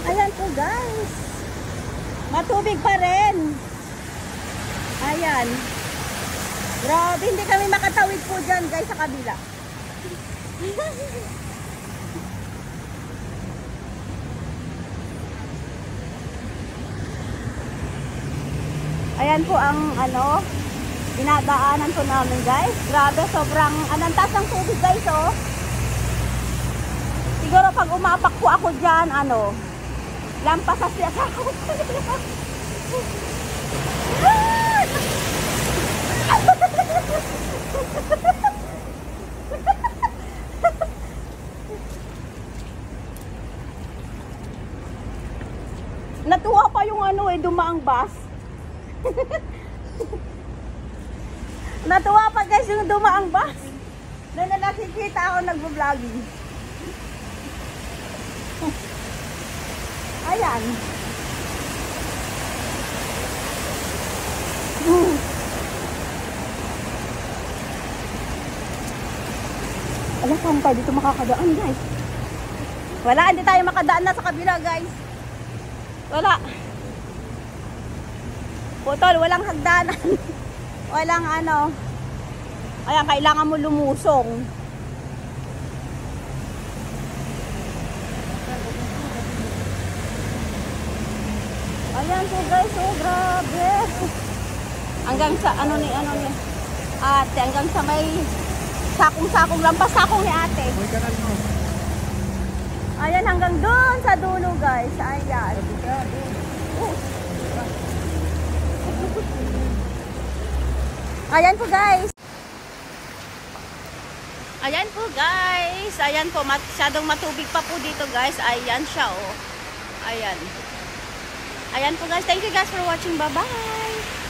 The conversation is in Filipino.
Ayan po guys. Matubig pa rin. Ayan. Grabe, hindi kami makatawid po dyan guys sa kabila. Ayan po ang dinadaanan po namin guys. Grabe, sobrang anantas ng tubig guys oh. Siguro pag umapak po ako dyan, lampas sa siya sa ako. Natuwa pa yung dumaang bus. Natuwa pa guys yung dumaang bus. Doon na nakikita ako nagbo-vlogging. Ayan. Alam, saan tayo dito makakadaan guys? Wala, hindi tayo makadaan na sa kabila guys. Wala. Putol, walang hagdanan. Walang Ayan, kailangan mo lumusong. Ayan po guys, oh grabe. Hanggang sa ate, hanggang sa may sakong-sakong lampas sakong ni ate. Ayan, hanggang doon sa dulo guys. Ayan. Ayan po guys. Ayan po guys. Ayan po, masyadong matubig pa po dito guys. Ayan siya oh. Ayan. Ayan po guys. Thank you guys for watching. Bye-bye.